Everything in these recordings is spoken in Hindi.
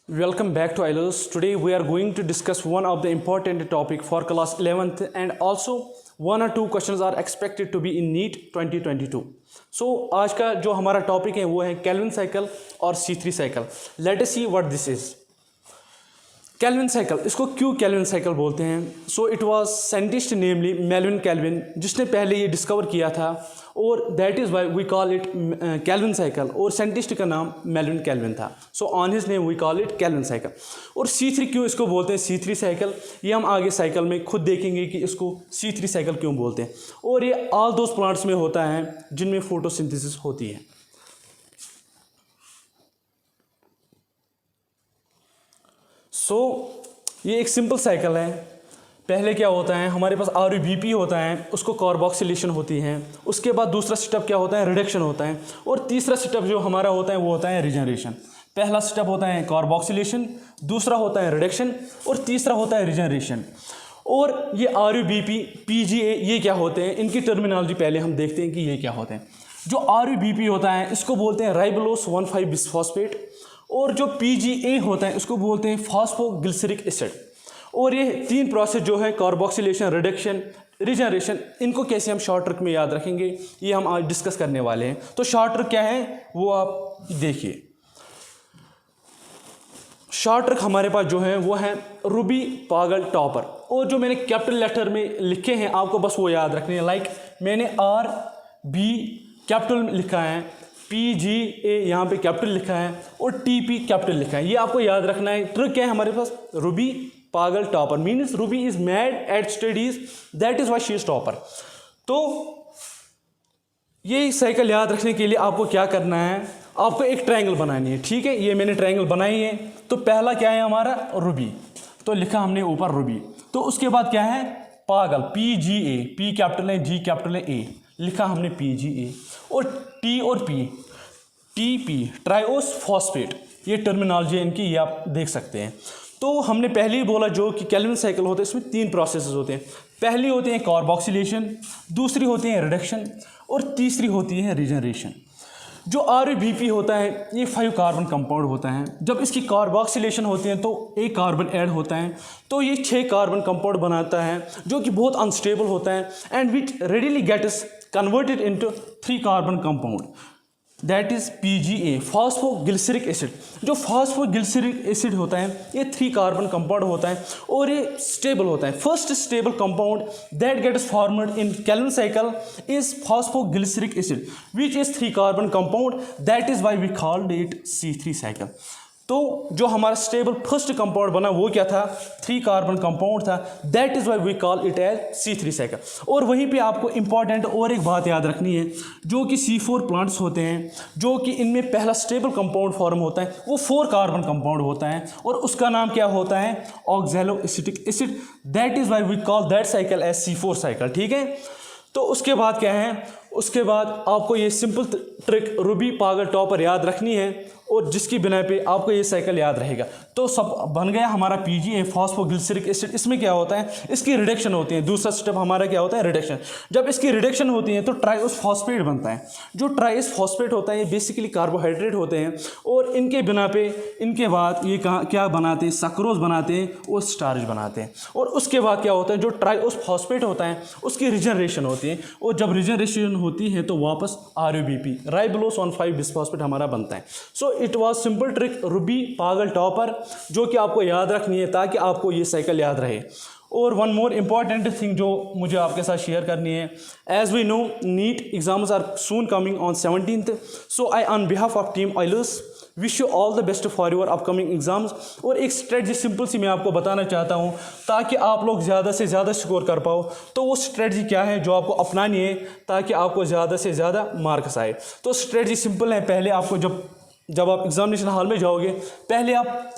Welcome back to IELTS. Today we are going to discuss one of the important topic for class 11th and also one or two questions are expected to be in NEET 2022. So आज का जो हमारा टॉपिक है वो है केल्विन साइकिल और C3 cycle. Let us see what this is. Calvin cycle, इसको क्यों केल्विन साइकिल बोलते हैं? So it was scientist namely Melvin Calvin जिसने पहले ये डिस्कवर किया था और that is why we call it Calvin cycle. और साइंटिस्ट का नाम मेल्विन केल्विन था. So on his name we call it Calvin cycle. और C3 क्यों इसको बोलते हैं C3 साइकिल, ये हम आगे साइकिल में खुद देखेंगे कि इसको C3 साइकिल क्यों बोलते हैं. और ये ऑल दोज प्लांट्स में होता है जिनमें फोटोसिंथेसिस होती है. सो ये एक सिंपल साइकिल है. पहले क्या होता है, हमारे पास RBP होता है, उसको कार्बोक्सिलेशन होती है. उसके बाद दूसरा स्टेप क्या होता है, रिडक्शन होता है. और तीसरा स्टेप जो हमारा होता है वो होता है रिजनरेशन. पहला स्टेप होता है कार्बोक्सिलेशन, दूसरा होता है रिडक्शन और तीसरा होता है रिजनरेशन. और ये RBP PGA ये क्या होते हैं, इनकी टर्मिनोलॉजी पहले हम देखते हैं कि ये क्या होते हैं. जो RBP होता है इसको बोलते हैं राइबोलोस 1,5 बिसफॉस्फेट और जो PGA होता है इसको बोलते हैं फॉस्फोग्लिसरिक एसिड. और ये तीन प्रोसेस जो है कार्बोक्सिलेशन, रिडक्शन, रिजनरेशन, इनको कैसे हम शॉर्ट ट्रिक में याद रखेंगे ये हम आज डिस्कस करने वाले हैं. तो शॉर्ट ट्रिक क्या है वो आप देखिए. शॉर्ट ट्रिक हमारे पास जो है वो है रूबी पागल टॉपर. और जो मैंने कैपिटल लेटर में लिखे हैं आपको बस वो याद रखने हैं. लाइक मैंने RB कैपिटल लिखा है, PGA यहाँ पे कैपिटल लिखा है और TP कैपिटल लिखा है. ये आपको याद रखना है. ट्रिक क्या है हमारे पास, रूबी पागल topper means Ruby is mad at studies, that is why she is topper. तो ये साइकिल याद रखने के लिए आपको क्या करना है, आपको एक ट्रायंगल बनानी है. ठीक है, ये मैंने ट्रायंगल बनाई है. तो पहला क्या है हमारा रूबी, तो लिखा हमने ऊपर रूबी. तो उसके बाद क्या है पागल, PGA, P कैपिटल है, G कैपिटल है, A लिखा हमने PGA. और T और P, TP ट्राइओस फॉस्फेट, ये टर्मिनोलॉजी इनकी ये आप देख सकते हैं. तो हमने पहले ही बोला जो कि केल्विन साइकिल होता है इसमें तीन प्रोसेसेस होते हैं. पहली होती है कार्बोक्सिलेशन, दूसरी होती है रिडक्शन और तीसरी होती है रिजनरेशन. जो RBP होता है ये 5 कार्बन कंपाउंड होता है. जब इसकी कार्बोक्सिलेशन होती है तो एक कार्बन ऐड होता है तो ये 6 कार्बन कंपाउंड बनाता है जो कि बहुत अनस्टेबल होता है and which readily gets converted into 3 carbon compound, that is PGA phosphoglyceric acid. जो फॉस्फोग्लिसरिक एसिड होता है ये 3 कार्बन कंपाउंड होता है और ये स्टेबल होता है. First stable compound that gets formed in Calvin cycle is phosphoglyceric acid which is 3 carbon compound, that is why we called it C3 cycle. तो जो हमारा स्टेबल फर्स्ट कंपाउंड बना वो क्या था, 3 कार्बन कंपाउंड था, that is why we call it as C3 cycle. और वहीं पे आपको इंपॉर्टेंट और एक बात याद रखनी है, जो कि C4 प्लांट्स होते हैं जो कि इनमें पहला स्टेबल कंपाउंड फॉर्म होता है वो 4 कार्बन कंपाउंड होता है और उसका नाम क्या होता है oxaloacetic acid, that is why we call that cycle as C4 cycle. ठीक है, तो उसके बाद क्या है, उसके बाद आपको ये सिंपल ट्रिक रूबी पागल टॉपर याद रखनी है और जिसकी बिना पे आपको ये साइकिल याद रहेगा. तो सब बन गया हमारा PGA फॉस्फोग्लिसरिक एसिड. इसमें क्या होता है, इसकी रिडक्शन होती है. दूसरा स्टेप हमारा क्या होता है रिडक्शन. जब इसकी रिडक्शन होती है तो ट्राइओस फॉस्फेट बनता है. जो ट्राइओस फॉस्फेट होता है ये बेसिकली कार्बोहाइड्रेट होते हैं और इनके बिना पे इनके बाद ये क्या बनाते हैं, सक्रोज बनाते हैं और स्टार्च बनाते हैं. और उसके बाद क्या होता है, जो ट्राइओस फॉस्फेट होता है उसकी रिजनरेशन होती है और जब रिजनरेशन होती है तो वापस RBP राइबोलोस 1,5 बिसफॉस्फेट हमारा बनता है. So it was simple trick Ruby पागल टॉपर जो कि आपको याद रखनी है ताकि आपको ये साइकिल याद रहे. और वन मोर इम्पॉर्टेंट थिंग जो मुझे आपके साथ शेयर करनी है, as we know NEET exams are soon coming on 17th. So I on behalf of team IELTS wish you all the best for your upcoming exams. और एक स्ट्रेटजी सिंपल सी मैं आपको बताना चाहता हूँ ताकि आप लोग ज़्यादा से ज़्यादा स्कोर कर पाओ. तो वो स्ट्रेटजी क्या है जो आपको अपनानी है ताकि आपको ज़्यादा से ज़्यादा मार्क्स आए. तो स्ट्रेटजी सिंपल है. पहले आपको जब आप एग्जामिनेशन हॉल में जाओगे पहले आप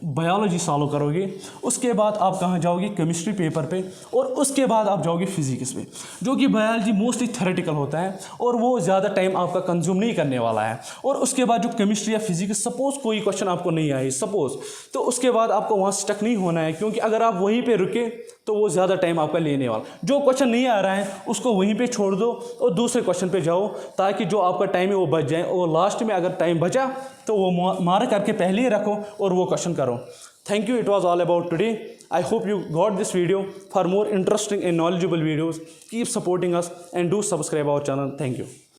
बायोलॉजी सॉल्व करोगे, उसके बाद आप कहाँ जाओगे केमिस्ट्री पेपर पे और उसके बाद आप जाओगे फिजिक्स पे, जो कि बायोलॉजी मोस्टली थ्योरेटिकल होता है और वो ज़्यादा टाइम आपका कंज्यूम नहीं करने वाला है. और उसके बाद जो केमिस्ट्री या फिजिक्स सपोज़ कोई क्वेश्चन आपको नहीं आए सपोज़, तो उसके बाद आपको वहाँ स्टक नहीं होना है क्योंकि अगर आप वहीं पे रुके तो वो ज़्यादा टाइम आपका लेने वाला। जो क्वेश्चन नहीं आ रहा है उसको वहीं पे छोड़ दो और दूसरे क्वेश्चन पे जाओ, ताकि जो आपका टाइम है वो बच जाए, और लास्ट में अगर टाइम बचा तो वो मार्क करके पहले ही रखो और वो क्वेश्चन करो। Thank you. It was all about today. I hope you got this video. For more interesting and knowledgeable videos, keep supporting us and do subscribe our channel. Thank you.